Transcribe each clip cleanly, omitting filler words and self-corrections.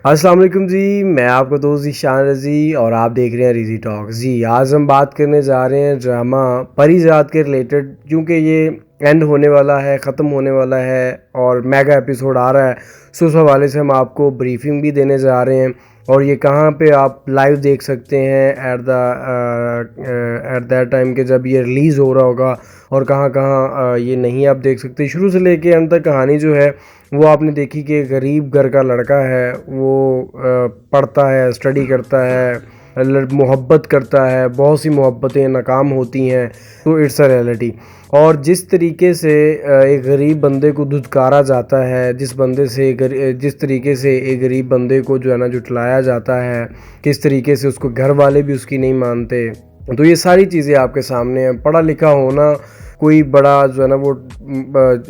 अस्सलाम वालेकुम जी। मैं आपका दोस्त ईशान रज़ी और आप देख रहे हैं रिज़ी टॉक्स। जी, आज हम बात करने जा रहे हैं ड्रामा परिज़ात के रिलेटेड, क्योंकि ये एंड होने वाला है, ख़त्म होने वाला है और मेगा एपिसोड आ रहा है। सो उस हवाले से हम आपको ब्रीफिंग भी देने जा रहे हैं और ये कहाँ पे आप लाइव देख सकते हैं एट दैट टाइम के जब ये रिलीज़ हो रहा होगा, और कहाँ कहाँ ये नहीं आप देख सकते। शुरू से लेके अंत तक कहानी जो है वो आपने देखी कि गरीब घर का लड़का है, वो पढ़ता है, स्टडी करता है, मोहब्बत करता है, बहुत सी मोहब्बतें नाकाम होती हैं। तो इट्स अ रियलिटी। और जिस तरीके से एक गरीब बंदे को धुतकारा जाता है, जिस तरीके से एक गरीब बंदे को जो है ना जुटलाया जाता है, किस तरीके से उसको घर वाले भी उसकी नहीं मानते, तो ये सारी चीज़ें आपके सामने हैं। पढ़ा लिखा होना कोई बड़ा जो है ना वो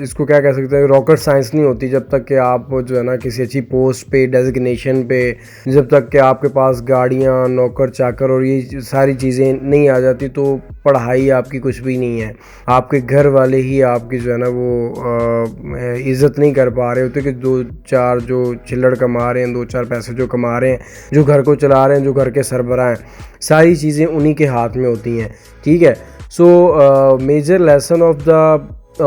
इसको क्या कह सकते हैं, रॉकेट साइंस नहीं होती जब तक कि आप जो है ना किसी अच्छी पोस्ट पे, डेजिग्नेशन पे, जब तक कि आपके पास गाड़ियाँ, नौकर चाकर और ये सारी चीज़ें नहीं आ जाती, तो पढ़ाई आपकी कुछ भी नहीं है। आपके घर वाले ही आपकी जो है ना वो इज़्ज़त नहीं कर पा रहे होते कि दो चार जो चिल्लड़ कमा रहे हैं, दो चार पैसे जो कमा रहे हैं, जो घर को चला रहे हैं, जो घर के सरबराह हैं, सारी चीज़ें उन्हीं के हाथ में होती हैं। ठीक है। So major lesson of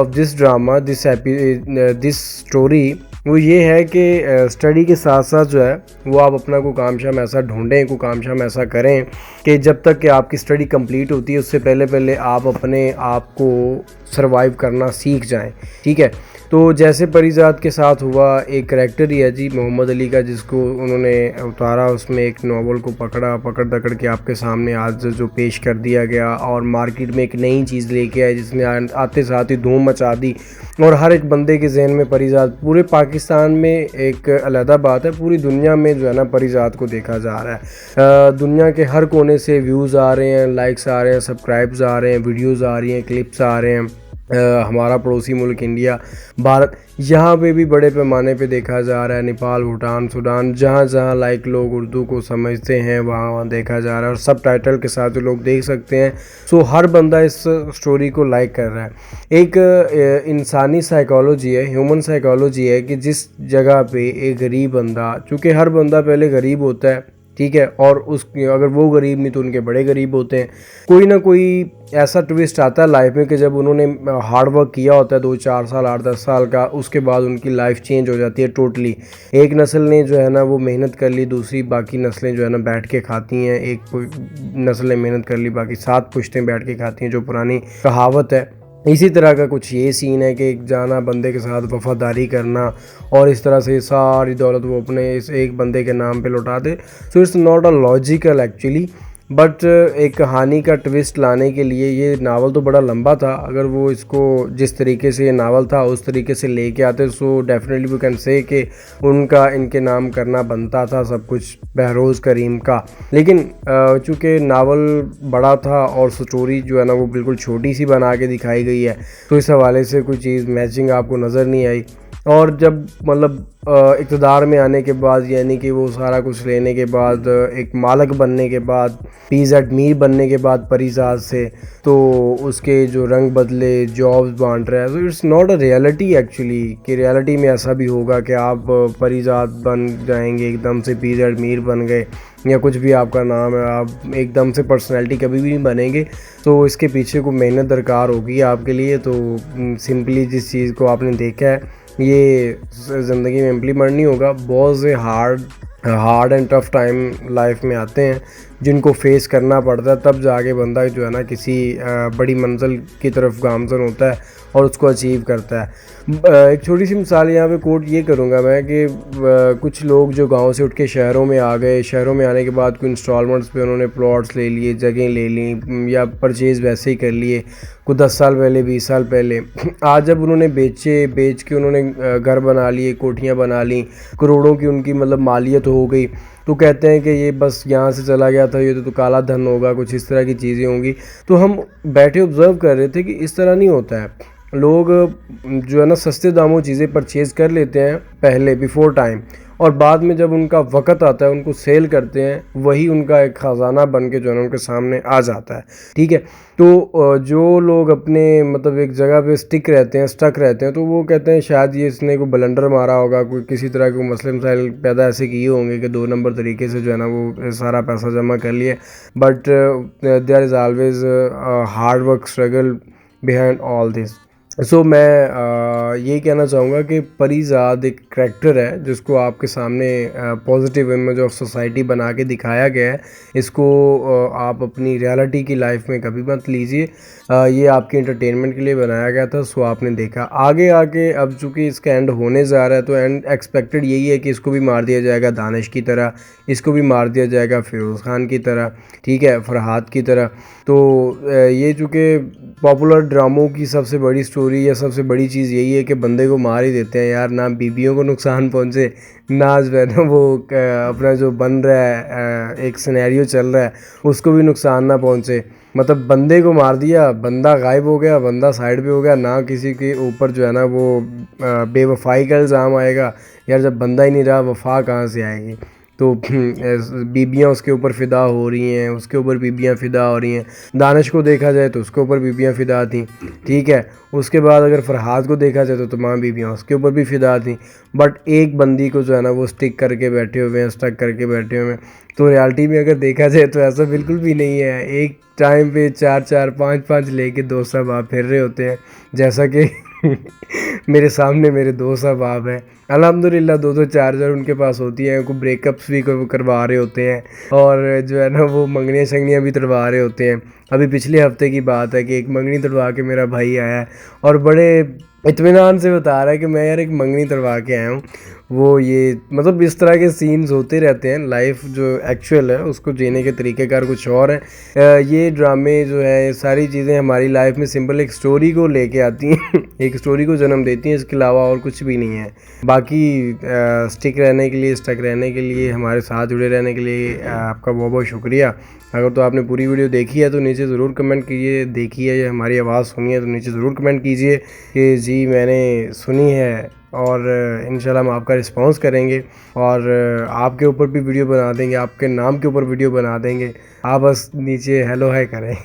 this drama, this story वो ये है कि स्टडी के साथ साथ जो है वो आप अपना कोई काम शाम ऐसा ढूंढें, कोई काम शाम ऐसा करें कि जब तक कि आपकी स्टडी कंप्लीट होती है उससे पहले पहले आप अपने आप को सरवाइव करना सीख जाएं। ठीक है। तो जैसे परिज़ात के साथ हुआ, एक करैक्टर ही है जी मोहम्मद अली का, जिसको उन्होंने उतारा, उसमें एक नावल को पकड़ दकड़ के आपके सामने आज जो पेश कर दिया गया और मार्केट में एक नई चीज़ लेके आए जिसने आते साथ ही धूम मचा दी और हर एक बंदे के जहन में परिज़ात, पूरे पाकिस्तान में एक अलहदा बात है, पूरी दुनिया में जो है ना परिज़ात को देखा जा रहा है। दुनिया के हर कोने से व्यूज़ आ रहे हैं, लाइक्स आ रहे हैं, सब्सक्राइब्स आ रहे हैं, वीडियोज़ आ रही हैं, क्लिप्स आ रहे हैं। हमारा पड़ोसी मुल्क इंडिया, भारत, यहाँ पे भी बड़े पैमाने पे देखा जा रहा है। नेपाल, भूटान, सूडान, जहाँ जहाँ लाइक लोग उर्दू को समझते हैं वहाँ वहाँ देखा जा रहा है और सब टाइटल के साथ जो लोग देख सकते हैं। सो हर बंदा इस स्टोरी को लाइक कर रहा है। एक इंसानी साइकोलॉजी है, ह्यूमन साइकोलॉजी है कि जिस जगह पे एक गरीब बंदा, चूँकि हर बंदा पहले गरीब होता है, ठीक है, और अगर वो गरीब नहीं तो उनके बड़े गरीब होते हैं। कोई ना कोई ऐसा ट्विस्ट आता है लाइफ में कि जब उन्होंने हार्ड वर्क किया होता है 2-4 साल, 8-10 साल का, उसके बाद उनकी लाइफ चेंज हो जाती है टोटली। एक नस्ल ने जो है ना वो मेहनत कर ली, दूसरी बाकी नस्लें जो है ना बैठ के खाती हैं। एक नस्ल ने मेहनत कर ली, बाकी 7 पुश्तें बैठ के खाती हैं, जो पुरानी कहावत है। इसी तरह का कुछ ये सीन है कि एक जाना बंदे के साथ वफ़ादारी करना और इस तरह से सारी दौलत वो अपने इस एक बंदे के नाम पे लौटा दे। So it's not a logical actually, but एक कहानी का ट्विस्ट लाने के लिए ये नावल तो बड़ा लंबा था। अगर वो इसको जिस तरीके से ये नावल था उस तरीके से लेके आते, so definitely we can say कि उनका इनके नाम करना बनता था सब कुछ बहरोज़ करीम का। लेकिन चूँकि नावल बड़ा था और स्टोरी जो है ना वो बिल्कुल छोटी सी बना के दिखाई गई है, तो इस हवाले से कोई चीज़ मैचिंग आपको नज़र नहीं आई। और जब मतलब इक़्तिदार में आने के बाद, यानी कि वो सारा कुछ लेने के बाद, एक मालिक बनने के बाद, पीज़ेड मीर बनने के बाद परिज़ात से, तो उसके जो रंग बदले, जॉब्स बांट रहा है। तो it's not a reality actually, कि रियलिटी में ऐसा भी होगा कि आप परिज़ात बन जाएंगे, एकदम से पीज़ेड मीर बन गए, या कुछ भी आपका नाम है, आप एकदम से पर्सनैलिटी कभी भी नहीं बनेंगे। तो इसके पीछे को मेहनत दरकार होगी आपके लिए। तो सिंपली जिस चीज़ को आपने देखा है ये ज़िंदगी में इम्प्लीमेंट नहीं होगा। बहुत से hard and tough time life में आते हैं जिनको फेस करना पड़ता है, तब जाके बंदा जो है ना किसी बड़ी मंजिल की तरफ गामज़न होता है और उसको अचीव करता है। एक छोटी सी मिसाल यहाँ पे कोट ये करूँगा मैं कि कुछ लोग जो गांव से उठ के शहरों में आ गए, शहरों में आने के बाद कोई इंस्टॉलमेंट्स पे उन्होंने प्लॉट्स ले लिए, जगह ले ली, या परचेज़ वैसे ही कर लिए, कुछ 10 साल पहले, 20 साल पहले। आज जब उन्होंने बेच के उन्होंने घर बना लिए, कोठियाँ बना ली, करोड़ों की उनकी मतलब मालियत हो गई, तो कहते हैं कि ये बस यहाँ से चला गया था, ये तो काला धन होगा, कुछ इस तरह की चीज़ें होंगी। तो हम बैठे ऑब्ज़र्व कर रहे थे कि इस तरह नहीं होता है। लोग जो है ना सस्ते दामों चीज़ें परचेज़ कर लेते हैं पहले बिफ़ोर टाइम, और बाद में जब उनका वक़्त आता है उनको सेल करते हैं, वही उनका एक ख़ज़ाना बन के जो है ना उनके सामने आ जाता है। ठीक है? तो जो लोग अपने मतलब एक जगह पे स्टिक रहते हैं, स्टक रहते हैं, तो वो कहते हैं शायद ये इसने कोई ब्लंडर मारा होगा, कोई किसी तरह के मसले मसाइल पैदा ऐसे किए होंगे कि 2 नंबर तरीके से जो है ना वो सारा पैसा जमा कर लिए। But there is always hard work struggle behind all this. So मैं यही कहना चाहूँगा कि परीज़ाद एक करैक्टर है जिसको आपके सामने पॉजिटिव इमेज ऑफ सोसाइटी बना के दिखाया गया है। इसको आप अपनी रियलिटी की लाइफ में कभी मत लीजिए। ये आपके एंटरटेनमेंट के लिए बनाया गया था, सो आपने देखा। आगे आके अब चूँकि इसका एंड होने जा रहा है, तो एंड एक्सपेक्टेड यही है कि इसको भी मार दिया जाएगा दानिश की तरह, इसको भी मार दिया जाएगा फिरोज़ खान की तरह, ठीक है, फरहाद की तरह। तो ये चूँकि पॉपुलर ड्रामों की सबसे बड़ी स्टोरी या सबसे बड़ी चीज़ यही है कि बंदे को मार ही देते हैं यार, ना बीबियों को नुकसान पहुँचे, ना जो है ना वो अपना जो बन रहा है एक सिनेरियो चल रहा है उसको भी नुकसान ना पहुँचे। मतलब बंदे को मार दिया, बंदा गायब हो गया, बंदा साइड पे हो गया, ना किसी के ऊपर जो है ना वो बेवफाई का इल्ज़ाम आएगा। यार जब बंदा ही नहीं रहा, वफा कहाँ से आएगी? तो बीबियाँ उसके ऊपर फ़िदा हो रही हैं, उसके ऊपर बीबियाँ फ़िदा हो रही हैं। दानिश को देखा जाए तो उसके ऊपर बीबियाँ फ़िदा थीं, ठीक है। उसके बाद अगर फरहाद को देखा जाए तो तमाम बीबियाँ उसके ऊपर भी फ़िदा थीं। बट एक बंदी को जो है ना वो स्टिक करके बैठे हुए हैं, स्टक करके बैठे हुए हैं। तो रियलिटी में अगर देखा जाए तो ऐसा बिल्कुल भी नहीं है। एक टाइम पे 4-4 5-5 लेके दोस्त साहब आप फिर रहे होते हैं, जैसा कि मेरे सामने मेरे दोस्त साहब हैं। अल्हम्दुलिल्लाह 2-2 चार्जर उनके पास होती हैं, को ब्रेकअप्स भी करवा रहे होते हैं, और जो है ना वो मंगनियाँ शंगनियाँ भी तुड़वा रहे होते हैं। अभी पिछले हफ्ते की बात है कि एक मंगनी तुड़वा के मेरा भाई आया है और बड़े इत्मीनान से बता रहा है कि मैं यार एक मंगनी तुड़वा के आया हूँ। वो ये मतलब इस तरह के सीन्स होते रहते हैं। लाइफ जो एक्चुअल है उसको जीने के तरीक़ेकार कुछ और हैं। ये ड्रामे जो है, ये सारी चीज़ें हमारी लाइफ में सिंपल एक स्टोरी को लेके आती हैं एक स्टोरी को जन्म देती हैं, इसके अलावा और कुछ भी नहीं है। बाकी स्टिक रहने के लिए, स्टक रहने के लिए, हमारे साथ जुड़े रहने के लिए आपका बहुत बहुत शुक्रिया। अगर तो आपने पूरी वीडियो देखी है तो नीचे ज़रूर कमेंट कीजिए, देखी है या हमारी आवाज़ सुनी है तो नीचे ज़रूर कमेंट कीजिए कि जी मैंने सुनी है, और इंशाल्लाह हम आपका रिस्पॉन्स करेंगे और आपके ऊपर भी वीडियो बना देंगे, आपके नाम के ऊपर वीडियो बना देंगे। आप बस नीचे हेलो हाय करें।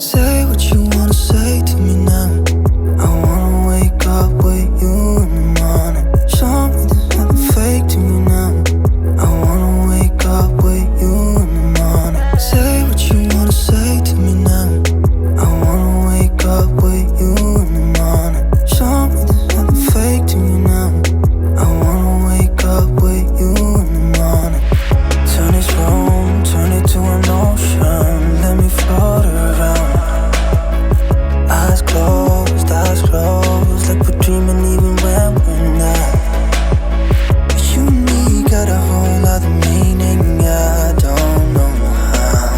Say what you wanna say to me now. I wanna wake up with you in the morning. Show me there's nothing fake to me now. I wanna wake up with you in the morning. Say what you wanna say to me now. I wanna wake up with you in the morning. Show me there's nothing fake to me now. I wanna wake up with you in the morning. Turn this room, turn it to an ocean. Let me float around. Eyes closed, like we're dreaming even when we're not. You and me got a whole other meaning, I don't know how.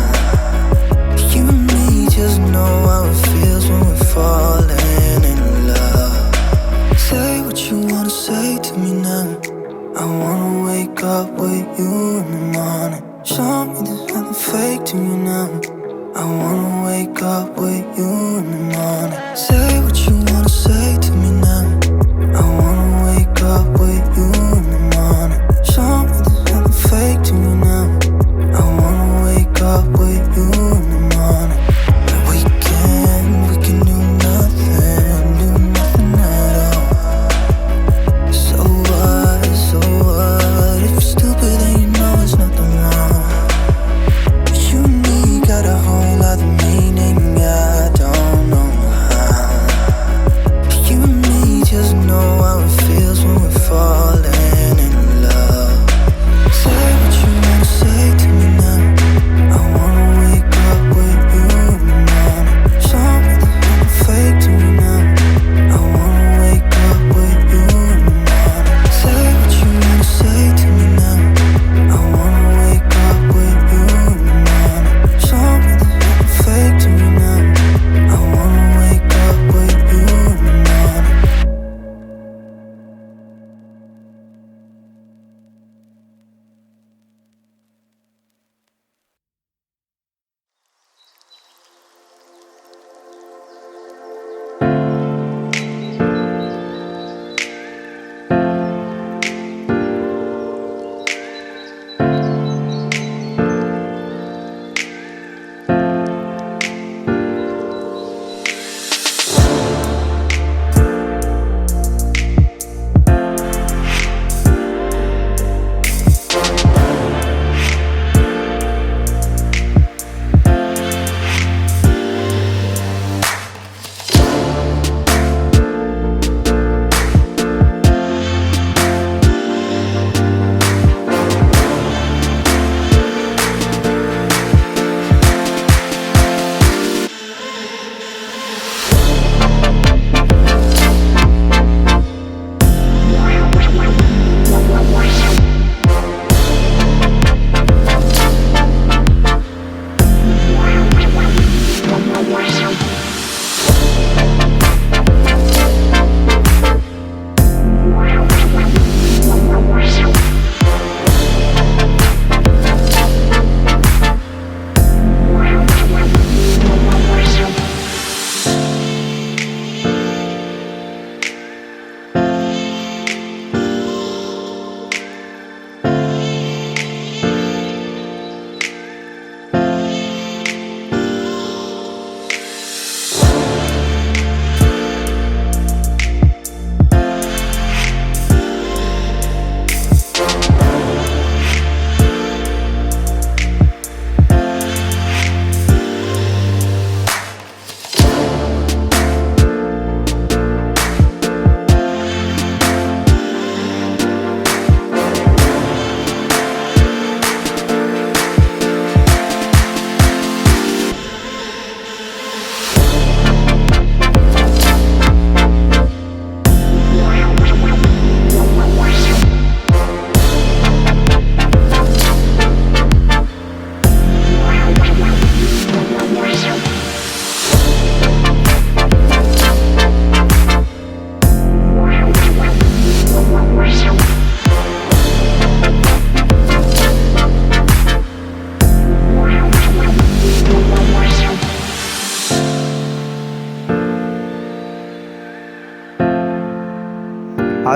You and me just know how it feels when we're falling in love. Say what you wanna say to me now. I wanna wake up with you in the morning. Show me there's nothing fake to me now. I wanna wake up with you in the morning. Say what you wanna say to me now. I wanna wake up with you in the morning. Show me there's nothing fake to me now. I wanna wake up with you in the morning. We can do nothing at all. So what, if you're stupid then you know it's nothing wrong. You and me got a whole other meaning, I don't know how. You and me just know how it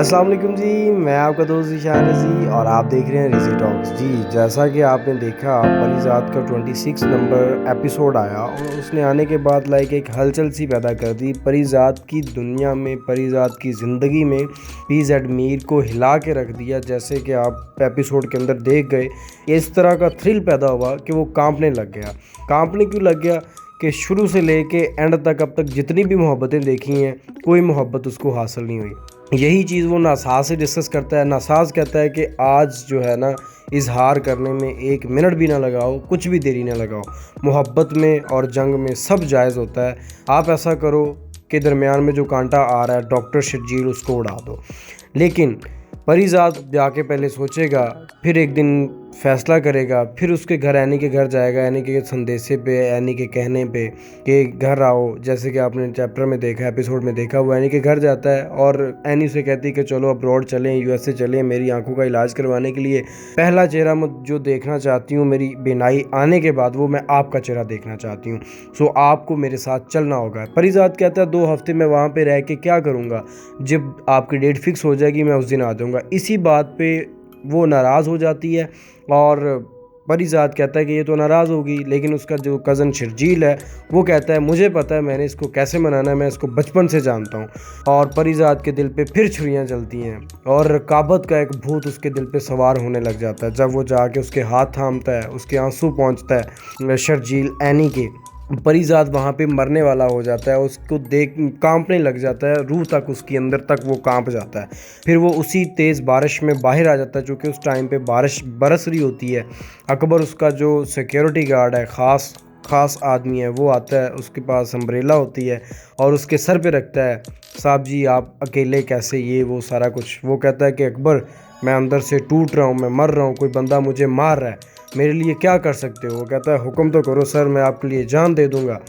अस्सलाम वालेकुम जी, मैं आपका दोस्त ज़ीशान रज़ी और आप देख रहे हैं रिज़ी टॉक्स। जी, जैसा कि आपने देखा परिज़ात का 26 नंबर एपिसोड आया और उसने आने के बाद लाइक एक हलचल सी पैदा कर दी परिज़ात की दुनिया में, परिज़ात की ज़िंदगी में। पीज़ेड मीर को हिला के रख दिया, जैसे कि आप एपिसोड के अंदर देख गए। इस तरह का थ्रिल पैदा हुआ कि वो कांपने लग गया। कांपने क्यों लग गया कि शुरू से लेके एंड तक अब तक जितनी भी मोहब्बतें देखी हैं, कोई मोहब्बत उसको हासिल नहीं हुई। यही चीज़ वो नासाज से डिस्कस करता है। नासाज कहता है कि आज जो है ना, इजहार करने में 1 मिनट भी ना लगाओ, कुछ भी देरी ना लगाओ। मोहब्बत में और जंग में सब जायज़ होता है। आप ऐसा करो कि दरमियान में जो कांटा आ रहा है डॉक्टर शर्जील उसको उड़ा दो। लेकिन परिज़ात जाके पहले सोचेगा, फिर एक दिन फ़ैसला करेगा, फिर उसके घर एनी के घर जाएगा, एनी के संदेशे पे, एनी के कहने पे कि घर आओ। जैसे कि आपने चैप्टर में देखा, एपिसोड में देखा, वो एनी के घर जाता है और एनी से कहती है कि चलो अब्रॉड चलें, यूएसए चलें मेरी आंखों का इलाज करवाने के लिए। पहला चेहरा मैं जो देखना चाहती हूँ मेरी बीनाई आने के बाद, वो मैं आपका चेहरा देखना चाहती हूँ। सो आपको मेरे साथ चलना होगा। परिज़ात कहता है 2 हफ्ते में वहाँ पे रह के क्या करूँगा, जब आपकी डेट फिक्स हो जाएगी मैं उस दिन आ जाऊँगा। इसी बात पे वो नाराज़ हो जाती है और परिज़ात कहता है कि ये तो नाराज़ होगी, लेकिन उसका जो कज़न शर्जील है वो कहता है मुझे पता है मैंने इसको कैसे मनाना है, मैं इसको बचपन से जानता हूँ। और परिज़ात के दिल पे फिर छुरियाँ चलती हैं और रकाबत का एक भूत उसके दिल पे सवार होने लग जाता है। जब वो जाके उसके हाथ थामता है, उसके आंसू पहुँचता है शर्जील एनी के, परिज़ात वहाँ पे मरने वाला हो जाता है। उसको देख कांपने लग जाता है, रूह तक उसके अंदर तक वो कांप जाता है। फिर वो उसी तेज़ बारिश में बाहर आ जाता है, चूँकि उस टाइम पे बारिश बरस रही होती है। अकबर उसका जो सिक्योरिटी गार्ड है, ख़ास आदमी है, वो आता है, उसके पास अम्ब्रेला होती है और उसके सर पे रखता है, साहब जी आप अकेले कैसे, ये वो सारा कुछ। वो कहता है कि अकबर मैं अंदर से टूट रहा हूँ, मैं मर रहा हूँ, कोई बंदा मुझे मार रहा है, मेरे लिए क्या कर सकते हो। वो कहता है हुक्म तो करो सर, मैं आपके लिए जान दे दूंगा।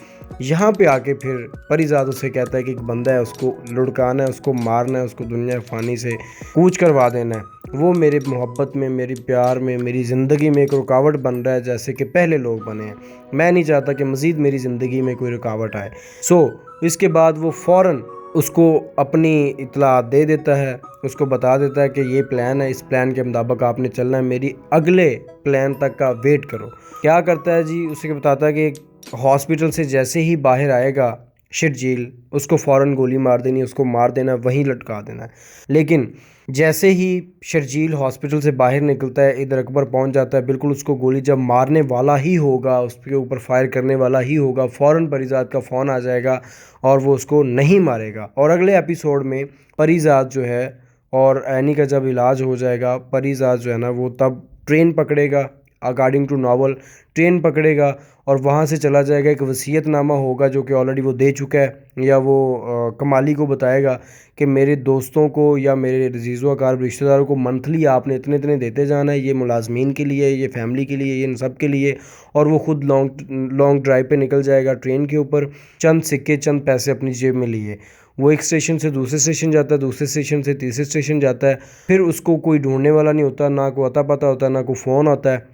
यहाँ पे आके फिर परिज़ात उसे कहता है कि एक बंदा है, उसको लुढ़काना है, उसको मारना है, उसको दुनिया फ़ानी से कूच करवा देना है। वो मेरे मोहब्बत में, मेरी प्यार में, मेरी ज़िंदगी में एक रुकावट बन रहा है, जैसे कि पहले लोग बने हैं। मैं नहीं चाहता कि मज़ीद मेरी ज़िंदगी में कोई रुकावट आए। इसके बाद वो फ़ौरन उसको अपनी इत्तला दे देता है, उसको बता देता है कि ये प्लान है, इस प्लान के मुताबिक आपने चलना है, मेरी अगले प्लान तक का वेट करो। क्या करता है जी, उसे बताता है कि हॉस्पिटल से जैसे ही बाहर आएगा शर्जील, उसको फ़ौरन गोली मार देनी, उसको मार देना, वहीं लटका देना है। लेकिन जैसे ही शर्जील हॉस्पिटल से बाहर निकलता है, इधर अकबर पहुंच जाता है, बिल्कुल उसको गोली जब मारने वाला ही होगा, उसके ऊपर फायर करने वाला ही होगा, फ़ौरन परिज़ात का फ़ोन आ जाएगा और वो उसको नहीं मारेगा। और अगले एपिसोड में परिज़ात जो है और एनी का जब इलाज हो जाएगा, परिज़ात जो है ना वो तब ट्रेन पकड़ेगा, अकॉर्डिंग टू नावल ट्रेन पकड़ेगा और वहाँ से चला जाएगा। एक वसीयतनामा होगा जो कि ऑलरेडी वो दे चुका है, या वो कमाली को बताएगा कि मेरे दोस्तों को या मेरे अज़ीज़ व अक़ारिब रिश्तेदारों को मंथली आपने इतने इतने देते जाना है, ये मुलाजमीन के लिए, ये फैमिली के लिए, ये इन सब के लिए। और वो खुद लॉन्ग ड्राइव पे निकल जाएगा ट्रेन के ऊपर, चंद सिक्के चंद पैसे अपनी जेब में लिए। वो एक स्टेशन से दूसरे स्टेशन जाता है, दूसरे स्टेशन से तीसरे स्टेशन जाता है। फिर उसको कोई ढूंढने वाला नहीं होता, ना कोई अता पता होता है, ना कोई फ़ोन आता है।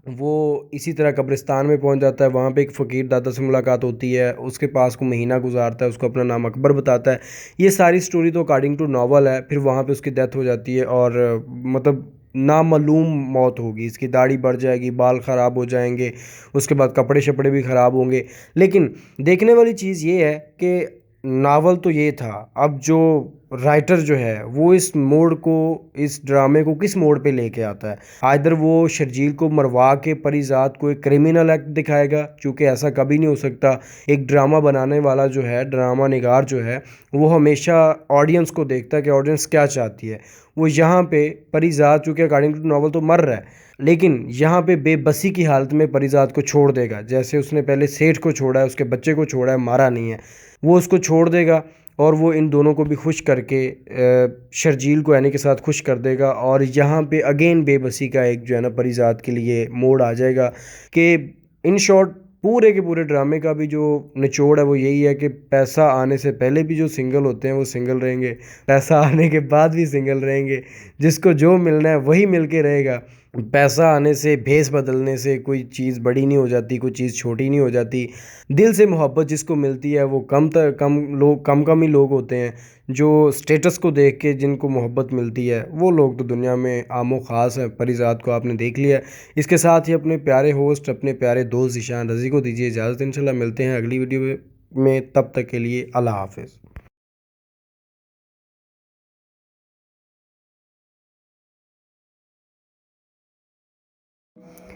वो इसी तरह कब्रिस्तान में पहुंच जाता है, वहाँ पे एक फ़कीर दादा से मुलाकात होती है, उसके पास को महीना गुजारता है, उसको अपना नाम अकबर बताता है। ये सारी स्टोरी तो अकॉर्डिंग टू नावल है। फिर वहाँ पे उसकी डेथ हो जाती है और मतलब नामालूम मौत होगी, इसकी दाढ़ी बढ़ जाएगी, बाल ख़राब हो जाएंगे, उसके बाद कपड़े शपड़े भी ख़राब होंगे। लेकिन देखने वाली चीज़ ये है कि नावल तो ये था, अब जो राइटर जो है वो इस मोड़ को, इस ड्रामे को किस मोड़ पे लेके आता है। आइदर वो शर्जील को मरवा के परिज़ात को एक क्रिमिनल एक्ट दिखाएगा, क्योंकि ऐसा कभी नहीं हो सकता। एक ड्रामा बनाने वाला जो है, ड्रामा निगार जो है, वो हमेशा ऑडियंस को देखता है कि ऑडियंस क्या चाहती है। वो यहाँ पे परिज़ात, चूँकि अकॉर्डिंग टू नॉवल तो मर रहा है, लेकिन यहाँ पे बेबसी की हालत में परिज़ात को छोड़ देगा। जैसे उसने पहले सेठ को छोड़ा है, उसके बच्चे को छोड़ा है, मारा नहीं है, वो उसको छोड़ देगा और वो इन दोनों को भी खुश करके शर्जील को यानी के साथ खुश कर देगा। और यहाँ पे अगेन बेबसी का एक जो है ना परिज़ात के लिए मोड़ आ जाएगा कि इन शॉर्ट पूरे के पूरे ड्रामे का भी जो निचोड़ है वो यही है कि पैसा आने से पहले भी जो सिंगल होते हैं वो सिंगल रहेंगे, पैसा आने के बाद भी सिंगल रहेंगे, जिसको जो मिलना है वही मिल के रहेगा। पैसा आने से, भेस बदलने से कोई चीज़ बड़ी नहीं हो जाती, कोई चीज़ छोटी नहीं हो जाती। दिल से मोहब्बत जिसको मिलती है वो कम ही लोग होते हैं। जो स्टेटस को देख के जिनको मोहब्बत मिलती है वो लोग तो दुनिया में आमो ख़ास है। परिज़ात को आपने देख लिया है। इसके साथ ही अपने प्यारे होस्ट, अपने प्यारे दोस्त ज़ीशान रज़ी को दीजिए इजाज़त। इंशाल्लाह मिलते हैं अगली वीडियो में, तब तक के लिए अल्लाह हाफ़िज़।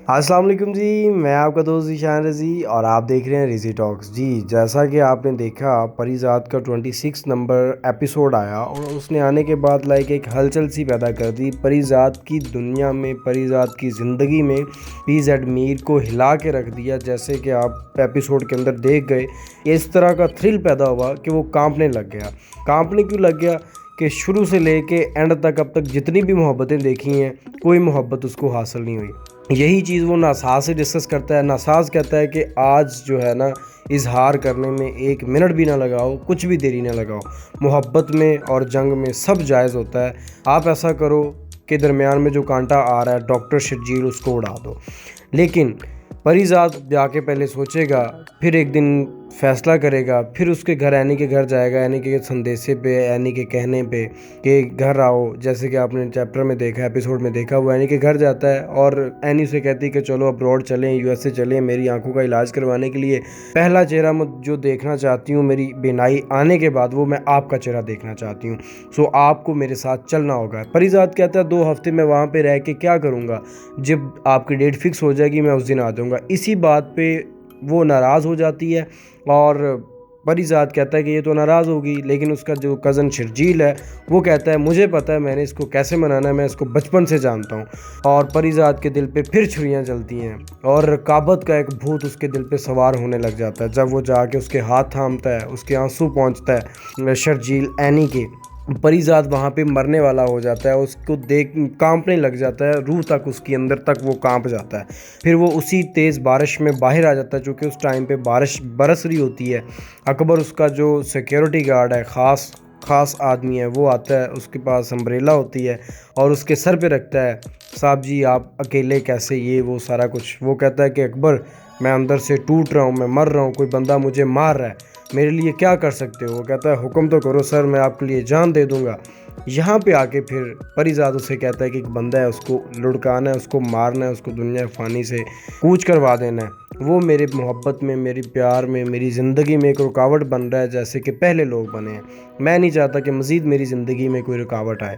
अस्सलाम वालेकुम जी, मैं आपका दोस्त ज़ीशान रज़ी और आप देख रहे हैं रिज़ी टॉक्स। जी, जैसा कि आपने देखा, परिज़ात का 26 नंबर एपिसोड आया और उसने आने के बाद लाइक एक हलचल सी पैदा कर दी परिज़ात की दुनिया में, परिज़ात की ज़िंदगी में। पीज़ेड मीर को हिला के रख दिया। जैसे कि आप एपिसोड के अंदर देख गए, इस तरह का थ्रिल पैदा हुआ कि वो कांपने लग गया। कांपने क्यों लग गया कि शुरू से लेके एंड तक अब तक जितनी भी मोहब्बतें देखी हैं, कोई मोहब्बत उसको हासिल नहीं हुई। यही चीज़ वो नासाज से डिस्कस करता है। नासाज कहता है कि आज जो है ना, इजहार करने में 1 मिनट भी ना लगाओ, कुछ भी देरी ना लगाओ। मोहब्बत में और जंग में सब जायज़ होता है। आप ऐसा करो कि दरमियान में जो कांटा आ रहा है, डॉक्टर शर्जील, उसको उड़ा दो। लेकिन परिज़ात जाके पहले सोचेगा, फिर एक दिन फ़ैसला करेगा, फिर उसके घर एनी के घर जाएगा, एनी के संदेशे पे, एनी के कहने पे कि घर आओ। जैसे कि आपने चैप्टर में देखा, एपिसोड में देखा, वो एनी के घर जाता है और एनी से कहती है कि चलो अब्रॉड चलें, यूएसए चलें मेरी आंखों का इलाज करवाने के लिए। पहला चेहरा मैं जो देखना चाहती हूँ मेरी बीनाई आने के बाद, वो मैं आपका चेहरा देखना चाहती हूँ। सो आपको मेरे साथ चलना होगा। परिज़ात कहता है 2 हफ्ते मैं वहाँ पे रह के क्या करूँगा, जब आपकी डेट फिक्स हो जाएगी मैं उस दिन आ जाऊँगा। इसी बात पे वो नाराज़ हो जाती है और परिज़ात कहता है कि ये तो नाराज़ होगी, लेकिन उसका जो कज़न शर्जील है वो कहता है मुझे पता है मैंने इसको कैसे मनाना है, मैं इसको बचपन से जानता हूँ। और परिज़ात के दिल पे फिर छुरियाँ चलती हैं और रकाबत का एक भूत उसके दिल पे सवार होने लग जाता है। जब वो जाके उसके हाथ थामता है, उसके आंसू पहुँचता है शर्जील एनी के, परिज़ात वहाँ पे मरने वाला हो जाता है। उसको देख कांपने लग जाता है, रूह तक उसकी अंदर तक वो कांप जाता है। फिर वो उसी तेज़ बारिश में बाहर आ जाता है, चूँकि उस टाइम पे बारिश बरस रही होती है। अकबर उसका जो सिक्योरिटी गार्ड है, ख़ास आदमी है, वो आता है, उसके पास अम्ब्रेला होती है और उसके सर पे रखता है, साहब जी आप अकेले कैसे, ये वो सारा कुछ। वो कहता है कि अकबर मैं अंदर से टूट रहा हूँ, मैं मर रहा हूँ, कोई बंदा मुझे मार रहा है, मेरे लिए क्या कर सकते हो। वो कहता है हुक्म तो करो सर, मैं आपके लिए जान दे दूंगा। यहाँ पे आके फिर परिज़ात उसे कहता है कि एक बंदा है, उसको लुढ़काना है, उसको मारना है, उसको दुनिया फ़ानी से कूच करवा देना है। वो मेरे मोहब्बत में, मेरी प्यार में, मेरी ज़िंदगी में एक रुकावट बन रहा है, जैसे कि पहले लोग बने हैं। मैं नहीं चाहता कि मज़ीद मेरी ज़िंदगी में कोई रुकावट आए।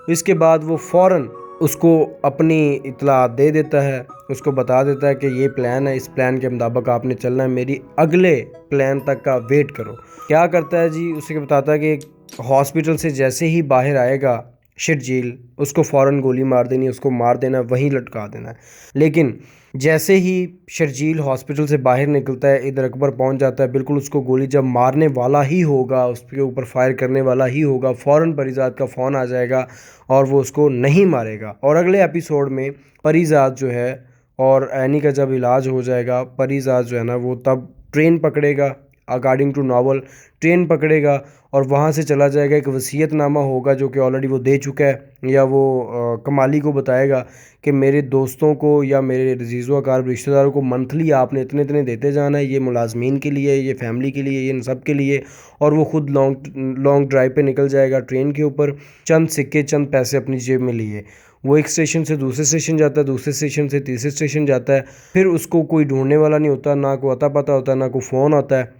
इसके बाद वो फ़ौरन उसको अपनी इत्तला दे देता है, उसको बता देता है कि ये प्लान है, इस प्लान के मुताबिक आपने चलना है, मेरी अगले प्लान तक का वेट करो। क्या करता है जी, उसे बताता है कि हॉस्पिटल से जैसे ही बाहर आएगा शर्जील, उसको फ़ौरन गोली मार देनी, उसको मार देना, वहीं लटका देना है। लेकिन जैसे ही शर्जील हॉस्पिटल से बाहर निकलता है, इधर अकबर पहुंच जाता है, बिल्कुल उसको गोली जब मारने वाला ही होगा, उसके ऊपर फायर करने वाला ही होगा, फ़ौरन परिज़ात का फ़ोन आ जाएगा और वो उसको नहीं मारेगा। और अगले एपिसोड में परिज़ात जो है और एनी का जब इलाज हो जाएगा, परिज़ात जो है ना वो तब ट्रेन पकड़ेगा, अकॉर्डिंग टू नावल ट्रेन पकड़ेगा और वहाँ से चला जाएगा। एक वसीयतनामा होगा जो कि ऑलरेडी वो दे चुका है, या वो कमाली को बताएगा कि मेरे दोस्तों को या मेरे अज़ीज़ व अक़ारिब रिश्तेदारों को मंथली आपने इतने इतने देते जाना है, ये मुलाजमीन के लिए, ये फैमिली के लिए, ये इन सब के लिए। और वो खुद लॉन्ग ड्राइव पे निकल जाएगा ट्रेन के ऊपर, चंद सिक्के चंद पैसे अपनी जेब में लिए। वो एक स्टेशन से दूसरे स्टेशन जाता है, दूसरे स्टेशन से तीसरे स्टेशन जाता है। फिर उसको कोई ढूंढने वाला नहीं होता, ना कोई अता पता होता, ना कोई फ़ोन आता है।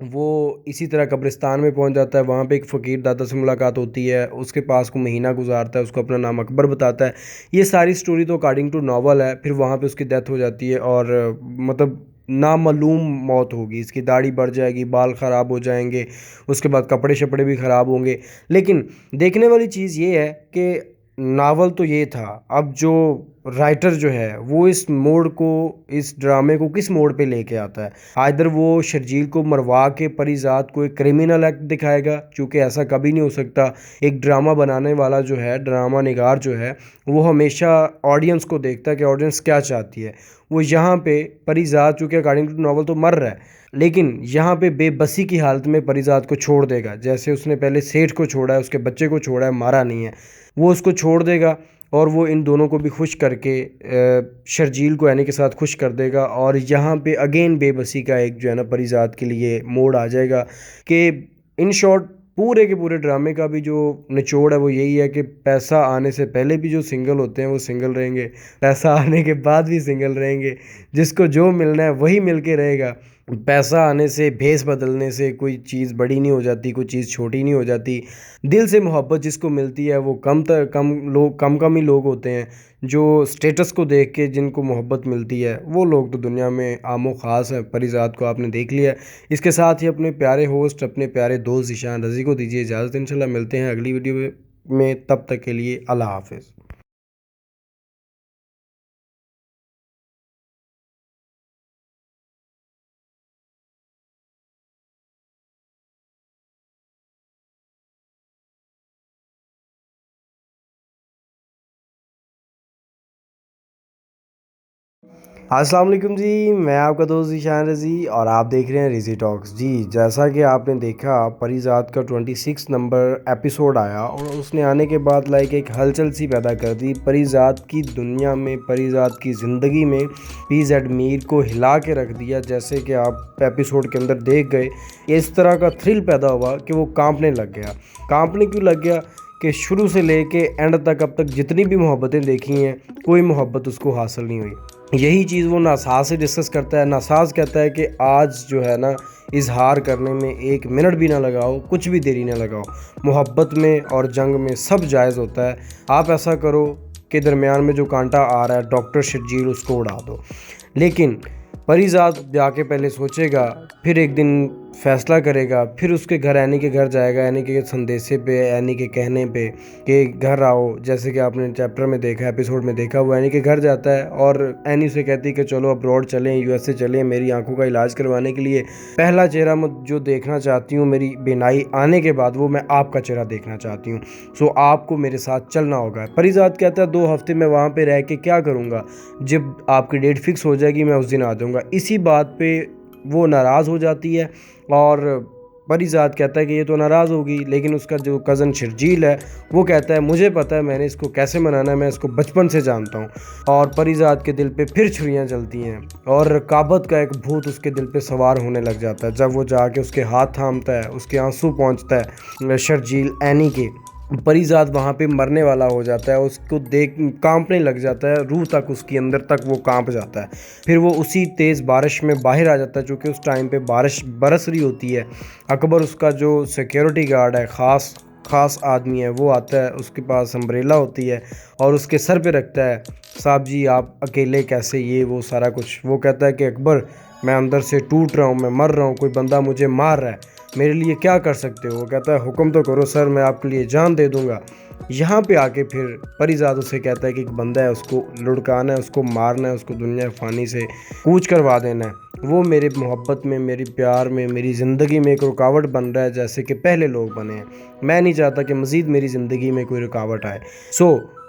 वो इसी तरह कब्रिस्तान में पहुंच जाता है। वहाँ पे एक फ़कीर दादा से मुलाकात होती है, उसके पास को महीना गुजारता है, उसको अपना नाम अकबर बताता है। ये सारी स्टोरी तो अकॉर्डिंग टू नावल है। फिर वहाँ पे उसकी डेथ हो जाती है और मतलब नामालूम मौत होगी। इसकी दाढ़ी बढ़ जाएगी, बाल ख़राब हो जाएंगे, उसके बाद कपड़े शपड़े भी ख़राब होंगे। लेकिन देखने वाली चीज़ ये है कि नावल तो ये था, अब जो राइटर जो है वो इस मोड़ को, इस ड्रामे को किस मोड़ पे लेके आता है। आइदर वो शर्जील को मरवा के परिज़ात को एक क्रिमिनल एक्ट दिखाएगा, क्योंकि ऐसा कभी नहीं हो सकता। एक ड्रामा बनाने वाला जो है, ड्रामा निगार जो है, वो हमेशा ऑडियंस को देखता है कि ऑडियंस क्या चाहती है। वो यहाँ पे परिज़ात, चूँकि अकॉर्डिंग टू नावल तो मर रहा है, लेकिन यहाँ पे बेबसी की हालत में परिज़ात को छोड़ देगा। जैसे उसने पहले सेठ को छोड़ा है, उसके बच्चे को छोड़ा है, मारा नहीं है, वो उसको छोड़ देगा और वो इन दोनों को भी खुश करके शर्जील को एनी के साथ खुश कर देगा। और यहाँ पे अगेन बेबसी का एक जो है ना परिजात के लिए मोड़ आ जाएगा कि इन शॉर्ट पूरे के पूरे ड्रामे का भी जो निचोड़ है वो यही है कि पैसा आने से पहले भी जो सिंगल होते हैं वो सिंगल रहेंगे, पैसा आने के बाद भी सिंगल रहेंगे, जिसको जो मिलना है वही मिल के रहेगा। पैसा आने से, भेस बदलने से कोई चीज़ बड़ी नहीं हो जाती, कोई चीज़ छोटी नहीं हो जाती। दिल से मोहब्बत जिसको मिलती है वो कम ही लोग होते हैं। जो स्टेटस को देख के जिनको मोहब्बत मिलती है वो लोग तो दुनिया में आमो ख़ास है। परिजात को आपने देख लिया है। इसके साथ ही अपने प्यारे होस्ट, अपने प्यारे दोस्त ज़ीशान रज़ी को दीजिए इजाज़त। इंशाल्लाह मिलते हैं अगली वीडियो में, तब तक के लिए अल्लाह हाफ़िज़। अस्सलाम वालेकुम जी, मैं आपका दोस्त ज़ीशान रज़ी और आप देख रहे हैं रिज़ी टॉक्स। जी, जैसा कि आपने देखा परिजात का 26 नंबर एपिसोड आया और उसने आने के बाद लाइक एक हलचल सी पैदा कर दी परिजात की दुनिया में, परिजात की ज़िंदगी में। पीज़ेड मीर को हिला के रख दिया। जैसे कि आप एपिसोड के अंदर देख गए, इस तरह का थ्रिल पैदा हुआ कि वो कांपने लग गया। कांपने क्यों लग गया कि शुरू से लेके एंड तक अब तक जितनी भी मोहब्बतें देखी हैं, कोई मोहब्बत उसको हासिल नहीं हुई। यही चीज़ वो नासाज से डिस्कस करता है। नासाज कहता है कि आज जो है ना, इजहार करने में 1 मिनट भी ना लगाओ, कुछ भी देरी ना लगाओ। मोहब्बत में और जंग में सब जायज़ होता है। आप ऐसा करो कि दरमियान में जो कांटा आ रहा है, डॉक्टर शर्जील, उसको उड़ा दो। लेकिन परिजात जाके पहले सोचेगा, फिर एक दिन फ़ैसला करेगा, फिर उसके घर, एनी के घर जाएगा। एनी के संदेशे पे, एनी के कहने पे कि घर आओ, जैसे कि आपने चैप्टर में देखा, एपिसोड में देखा, वो एनी के घर जाता है और एनी से कहती है कि चलो अब्रॉड चलें, यूएसए चलें मेरी आंखों का इलाज करवाने के लिए। पहला चेहरा मैं जो देखना चाहती हूँ मेरी बीनाई आने के बाद, वो मैं आपका चेहरा देखना चाहती हूँ। सो आपको मेरे साथ चलना होगा। परिजात कहता है 2 हफ्ते मैं वहाँ पे रह के क्या करूँगा, जब आपकी डेट फिक्स हो जाएगी मैं उस दिन आ जाऊँगा। इसी बात पे वो नाराज़ हो जाती है और परिजात कहता है कि ये तो नाराज़ होगी, लेकिन उसका जो कज़न शर्जील है वो कहता है मुझे पता है मैंने इसको कैसे मनाना है, मैं इसको बचपन से जानता हूँ। और परिजात के दिल पे फिर छुरियाँ चलती हैं और रकाबत का एक भूत उसके दिल पे सवार होने लग जाता है। जब वो जाके उसके हाथ थामता है, उसके आंसू पहुँचता है शर्जील एनी के, परिजात वहाँ पे मरने वाला हो जाता है। उसको देख कांपने लग जाता है, रूह तक उसकी अंदर तक वो कांप जाता है। फिर वो उसी तेज़ बारिश में बाहर आ जाता है, चूँकि उस टाइम पे बारिश बरस रही होती है। अकबर, उसका जो सिक्योरिटी गार्ड है, ख़ास आदमी है, वो आता है, उसके पास अम्ब्रेला होती है और उसके सर पे रखता है, साहब जी आप अकेले कैसे, ये वो सारा कुछ। वो कहता है कि अकबर, मैं अंदर से टूट रहा हूँ, मैं मर रहा हूँ, कोई बंदा मुझे मार रहा है, मेरे लिए क्या कर सकते हो। वो कहता है हुक्म तो करो सर, मैं आपके लिए जान दे दूंगा। यहाँ पे आके फिर परिजात उसे कहता है कि एक बंदा है, उसको लुढ़काना है, उसको मारना है, उसको दुनिया फ़ानी से कूच करवा देना है। वो मेरे मोहब्बत में, मेरी प्यार में, मेरी ज़िंदगी में एक रुकावट बन रहा है, जैसे कि पहले लोग बने हैं। मैं नहीं चाहता कि मज़ीद मेरी ज़िंदगी में कोई रुकावट आए।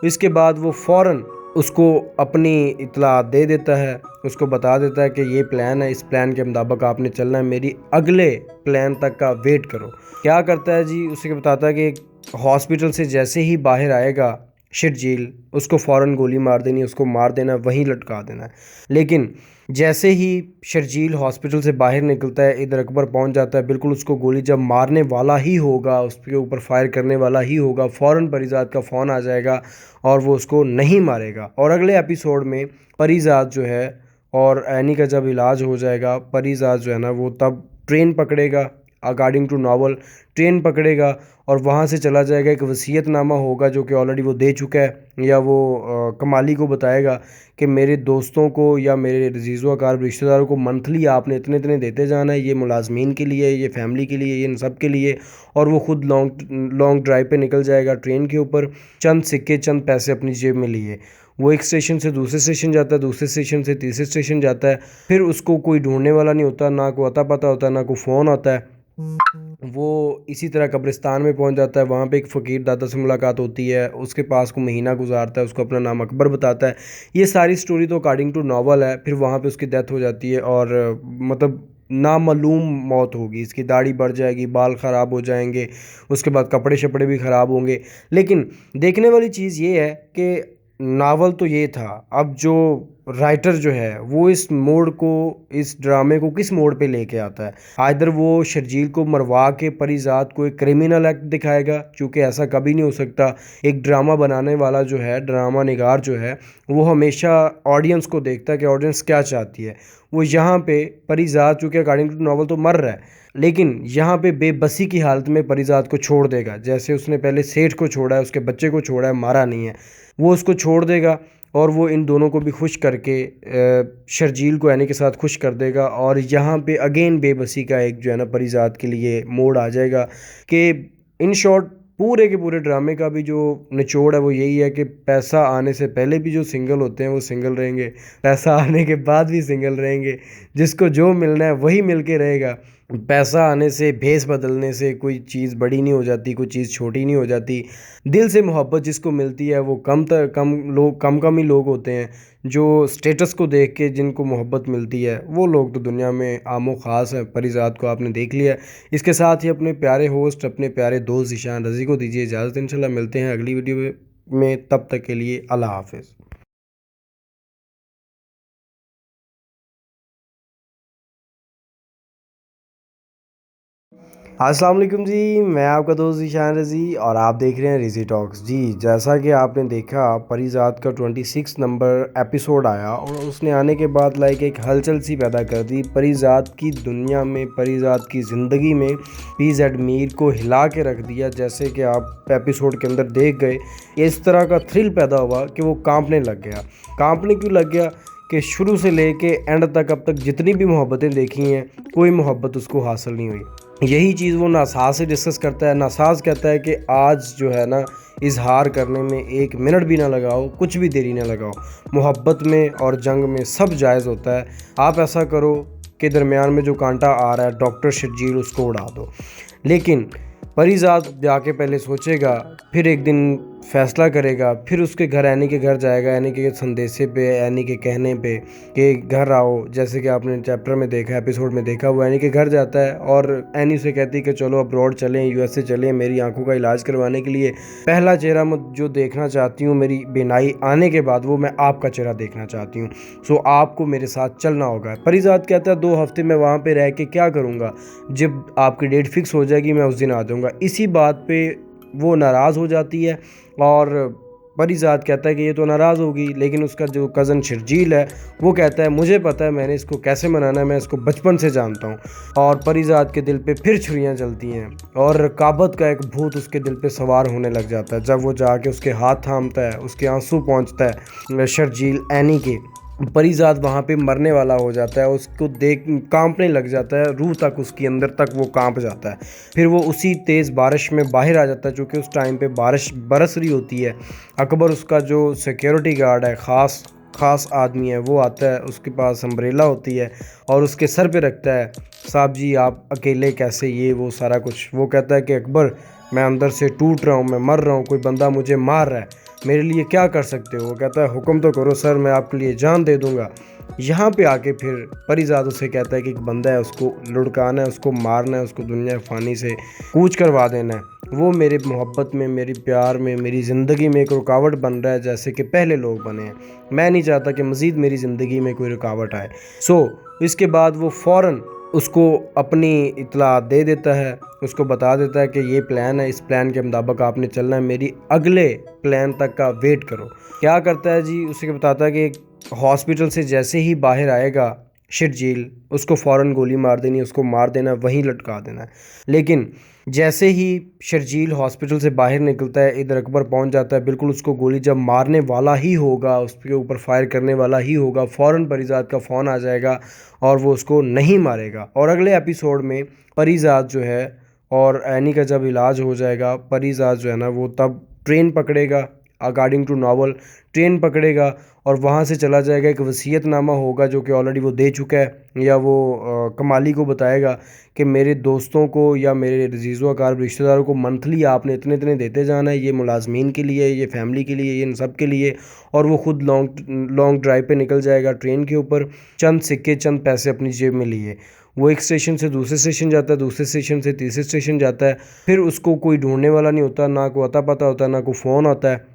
इसके बाद वो फ़ौरन उसको अपनी इत्तला दे देता है, उसको बता देता है कि ये प्लान है, इस प्लान के मुताबिक आपने चलना है, मेरी अगले प्लान तक का वेट करो। क्या करता है जी, उसे बताता है कि हॉस्पिटल से जैसे ही बाहर आएगा शर्जील, उसको फ़ौरन गोली मार देनी, उसको मार देना, वहीं लटका देना है। लेकिन जैसे ही शर्जील हॉस्पिटल से बाहर निकलता है, इधर अकबर पहुंच जाता है, बिल्कुल उसको गोली जब मारने वाला ही होगा, उसके ऊपर फायर करने वाला ही होगा, फ़ौरन परिजात का फ़ोन आ जाएगा और वो उसको नहीं मारेगा। और अगले एपिसोड में परिजात जो है, और एनी का जब इलाज हो जाएगा, परिजात जो है ना वो तब ट्रेन पकड़ेगा, अकॉर्डिंग टू नावल ट्रेन पकड़ेगा और वहाँ से चला जाएगा। एक वसीयतनामा होगा जो कि ऑलरेडी वो दे चुका है, या वो कमाली को बताएगा कि मेरे दोस्तों को या मेरे अज़ीज़ व अक़ारिब रिश्तेदारों को मंथली आपने इतने इतने देते जाना है, ये मुलाजमीन के लिए, ये फैमिली के लिए, ये इन सब के लिए। और वो ख़ुद लॉन्ग ड्राइव पे निकल जाएगा ट्रेन के ऊपर, चंद सिक्के, चंद पैसे अपनी जेब में लिए। वो एक स्टेशन से दूसरे स्टेशन जाता है, दूसरे स्टेशन से तीसरे स्टेशन जाता है। फिर उसको कोई ढूंढने वाला नहीं होता, ना कोई अता पता होता है, ना कोई फ़ोन आता है। वो इसी तरह कब्रिस्तान में पहुंच जाता है। वहाँ पे एक फ़कीर दादा से मुलाकात होती है, उसके पास को महीना गुजारता है, उसको अपना नाम अकबर बताता है। ये सारी स्टोरी तो अकॉर्डिंग टू नावल है। फिर वहाँ पे उसकी डेथ हो जाती है और मतलब नामालूम मौत होगी, इसकी दाढ़ी बढ़ जाएगी, बाल ख़राब हो जाएंगे, उसके बाद कपड़े शपड़े भी ख़राब होंगे। लेकिन देखने वाली चीज़ ये है कि नावल तो ये था, अब जो राइटर जो है वो इस मोड़ को, इस ड्रामे को किस मोड़ पे लेके आता है। आइदर वो शर्जील को मरवा के परिजात को एक क्रिमिनल एक्ट दिखाएगा, चूँकि ऐसा कभी नहीं हो सकता। एक ड्रामा बनाने वाला जो है, ड्रामा निगार जो है, वो हमेशा ऑडियंस को देखता है कि ऑडियंस क्या चाहती है। वो यहाँ पे परिजात, चूँकि अकॉर्डिंग टू नॉवल तो मर रहा है, लेकिन यहाँ पे बेबसी की हालत में परिजात को छोड़ देगा। जैसे उसने पहले सेठ को छोड़ा है, उसके बच्चे को छोड़ा है, मारा नहीं है, वो उसको छोड़ देगा और वो इन दोनों को भी खुश करके शर्जील को एनी के साथ खुश कर देगा। और यहाँ पे अगेन बेबसी का एक जो है ना परिजात के लिए मोड़ आ जाएगा कि इन शॉर्ट पूरे के पूरे ड्रामे का भी जो निचोड़ है वो यही है कि पैसा आने से पहले भी जो सिंगल होते हैं वो सिंगल रहेंगे, पैसा आने के बाद भी सिंगल रहेंगे, जिसको जो मिलना है वही मिल के रहेगा। पैसा आने से, भेस बदलने से कोई चीज़ बड़ी नहीं हो जाती, कोई चीज़ छोटी नहीं हो जाती। दिल से मोहब्बत जिसको मिलती है वो कम ही लोग होते हैं। जो स्टेटस को देख के जिनको मोहब्बत मिलती है वो लोग तो दुनिया में आमो ख़ास है। परिजात को आपने देख लिया। इसके साथ ही अपने प्यारे होस्ट, अपने प्यारे दोस्त ज़ीशान रज़ी को दीजिए इजाज़त। इंशाल्लाह मिलते हैं अगली वीडियो में, तब तक के लिए अल्लाह हाफ़िज़। अस्सलाम वालेकुम जी, मैं आपका दोस्त ज़ीशान रज़ी और आप देख रहे हैं रिज़ी टॉक्स। जी, जैसा कि आपने देखा, परिजात का 26 नंबर एपिसोड आया और उसने आने के बाद लाइक एक हलचल सी पैदा कर दी परिजात की दुनिया में, परिजात की ज़िंदगी में। पीज़ेड मीर को हिला के रख दिया। जैसे कि आप एपिसोड के अंदर देख गए, इस तरह का थ्रिल पैदा हुआ कि वो कांपने लग गया। कांपने क्यों लग गया कि शुरू से लेके एंड तक अब तक जितनी भी मोहब्बतें देखी हैं, कोई मोहब्बत उसको हासिल नहीं हुई। यही चीज़ वो नासाज से डिस्कस करता है। नासाज कहता है कि आज जो है ना, इजहार करने में 1 मिनट भी ना लगाओ, कुछ भी देरी ना लगाओ। मोहब्बत में और जंग में सब जायज़ होता है। आप ऐसा करो कि दरमियान में जो कांटा आ रहा है, डॉक्टर शर्जील, उसको उड़ा दो। लेकिन परिजात जाके पहले सोचेगा, फिर एक दिन फ़ैसला करेगा, फिर उसके घर, एनी के घर जाएगा, एनी के संदेशे पे, एनी के कहने पे कि घर आओ। जैसे कि आपने चैप्टर में देखा, एपिसोड में देखा, वो एनी के घर जाता है और एनी से कहती है कि चलो अब्रॉड चलें, यूएसए चलें मेरी आंखों का इलाज करवाने के लिए। पहला चेहरा मैं जो देखना चाहती हूँ, मेरी बीनाई आने के बाद, वो मैं आपका चेहरा देखना चाहती हूँ। सो आपको मेरे साथ चलना होगा। परिजात कहता है 2 हफ्ते मैं वहाँ पर रह के क्या करूँगा, जब आपकी डेट फिक्स हो जाएगी मैं उस दिन आ जाऊँगा। इसी बात पर वो नाराज़ हो जाती है और परिजात कहता है कि ये तो नाराज़ होगी, लेकिन उसका जो कज़न शर्जील है वो कहता है मुझे पता है मैंने इसको कैसे मनाना है, मैं इसको बचपन से जानता हूँ। और परिजात के दिल पे फिर छुरियाँ चलती हैं और रकाबत का एक भूत उसके दिल पे सवार होने लग जाता है। जब वो जाके उसके हाथ थामता है, उसके आंसू पहुँचता है शर्जील एनी के, परिजात वहाँ पे मरने वाला हो जाता है। उसको देख कांपने लग जाता है, रूह तक, उसके अंदर तक वो कांप जाता है। फिर वो उसी तेज़ बारिश में बाहर आ जाता है, चूँकि उस टाइम पे बारिश बरस रही होती है। अकबर, उसका जो सिक्योरिटी गार्ड है, ख़ास आदमी है, वो आता है, उसके पास अम्ब्रेला होती है और उसके सर पे रखता है, साहब जी आप अकेले कैसे, ये वो सारा कुछ। वो कहता है कि अकबर, मैं अंदर से टूट रहा हूँ, मैं मर रहा हूँ, कोई बंदा मुझे मार रहा है, मेरे लिए क्या कर सकते हो। वो कहता है हुक्म तो करो सर, मैं आपके लिए जान दे दूंगा। यहाँ पे आके फिर परिजात उसे कहता है कि एक बंदा है, उसको लुढ़काना है, उसको मारना है, उसको दुनिया फ़ानी से कूच करवा देना है। वो मेरे मोहब्बत में, मेरी प्यार में, मेरी ज़िंदगी में एक रुकावट बन रहा है, जैसे कि पहले लोग बने हैं। मैं नहीं चाहता कि मज़ीद मेरी ज़िंदगी में कोई रुकावट आए। इसके बाद वो फ़ौरन उसको अपनी इत्तला दे देता है, उसको बता देता है कि ये प्लान है, इस प्लान के मुताबिक आपने चलना है, मेरी अगले प्लान तक का वेट करो। क्या करता है जी, उसे बताता है कि हॉस्पिटल से जैसे ही बाहर आएगा शर्जील, उसको फ़ौरन गोली मार देनी, उसको मार देना, वहीं लटका देना है। लेकिन जैसे ही शर्जील हॉस्पिटल से बाहर निकलता है, इधर अकबर पहुंच जाता है, बिल्कुल उसको गोली जब मारने वाला ही होगा, उसके ऊपर फायर करने वाला ही होगा, फ़ौरन परिजात का फ़ोन आ जाएगा और वो उसको नहीं मारेगा। और अगले एपिसोड में परिजात जो है और एनी का जब इलाज हो जाएगा, परिजात जो है ना वो तब ट्रेन पकड़ेगा अकॉर्डिंग टू नॉवल ट्रेन पकड़ेगा और वहाँ से चला जाएगा, एक वसीयतनामा होगा जो कि ऑलरेडी वो दे चुका है, या वो कमाली को बताएगा कि मेरे दोस्तों को या मेरे अज़ीज़ व अक़ारिब रिश्तेदारों को मंथली आपने इतने इतने देते जाना है, ये मुलाजमीन के लिए, ये फैमिली के लिए, ये इन सब के लिए। और वो खुद लॉन्ग ड्राइव पे निकल जाएगा ट्रेन के ऊपर, चंद सिक्के चंद पैसे अपनी जेब में लिए। वो एक स्टेशन से दूसरे स्टेशन जाता है, दूसरे स्टेशन से तीसरे स्टेशन जाता है, फिर उसको कोई ढूंढने वाला नहीं होता, ना कोई अता पता होता है, ना कोई फ़ोन होता है।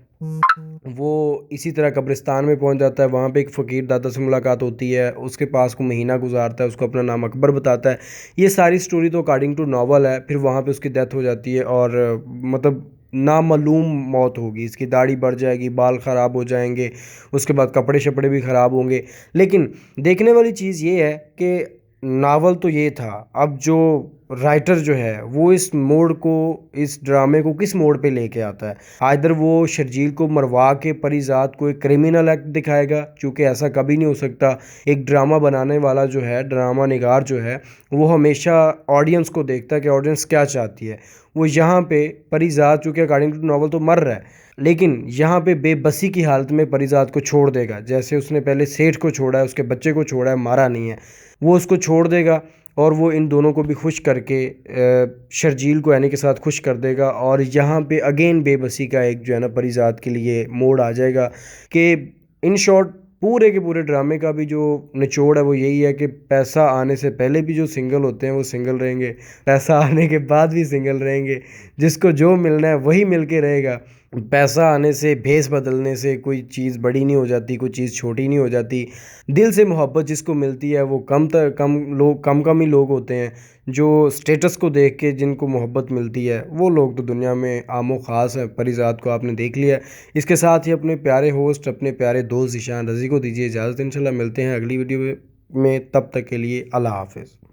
वो इसी तरह कब्रिस्तान में पहुंच जाता है, वहाँ पे एक फ़कीर दादा से मुलाकात होती है, उसके पास को महीना गुजारता है, उसको अपना नाम अकबर बताता है। ये सारी स्टोरी तो अकॉर्डिंग टू नॉवल है। फिर वहाँ पे उसकी डेथ हो जाती है और मतलब नामालूम मौत होगी, इसकी दाढ़ी बढ़ जाएगी, बाल ख़राब हो जाएंगे, उसके बाद कपड़े शपड़े भी ख़राब होंगे। लेकिन देखने वाली चीज़ ये है कि नावल तो ये था, अब जो राइटर जो है वो इस मोड़ को, इस ड्रामे को किस मोड़ पे लेके आता है। आइदर वो शर्जील को मरवा के परिजात को एक क्रिमिनल एक्ट दिखाएगा, चूँकि ऐसा कभी नहीं हो सकता। एक ड्रामा बनाने वाला जो है, ड्रामा निगार जो है, वो हमेशा ऑडियंस को देखता है कि ऑडियंस क्या चाहती है। वो यहाँ पे परिजात, चूँकि अकॉर्डिंग टू नॉवल तो मर रहा है, लेकिन यहाँ पे बेबसी की हालत में परिजात को छोड़ देगा, जैसे उसने पहले सेठ को छोड़ा है, उसके बच्चे को छोड़ा है, मारा नहीं है, वो उसको छोड़ देगा और वो इन दोनों को भी खुश करके शर्जील को यानी के साथ खुश कर देगा। और यहाँ पे अगेन बेबसी का एक जो है ना परिजात के लिए मोड़ आ जाएगा कि इन शॉर्ट पूरे के पूरे ड्रामे का भी जो निचोड़ है वो यही है कि पैसा आने से पहले भी जो सिंगल होते हैं वो सिंगल रहेंगे, पैसा आने के बाद भी सिंगल रहेंगे, जिसको जो मिलना है वही मिल के रहेगा। पैसा आने से, भेस बदलने से कोई चीज़ बड़ी नहीं हो जाती, कोई चीज़ छोटी नहीं हो जाती। दिल से मोहब्बत जिसको मिलती है वो कम ही लोग होते हैं। जो स्टेटस को देख के जिनको मोहब्बत मिलती है वो लोग तो दुनिया में आमो ख़ास है। परिजात को आपने देख लिया है। इसके साथ ही अपने प्यारे होस्ट, अपने प्यारे दोस्त ज़ीशान रज़ी को दीजिए इजाज़त। इंशाल्लाह मिलते हैं अगली वीडियो में, तब तक के लिए अल्लाह हाफ़िज़।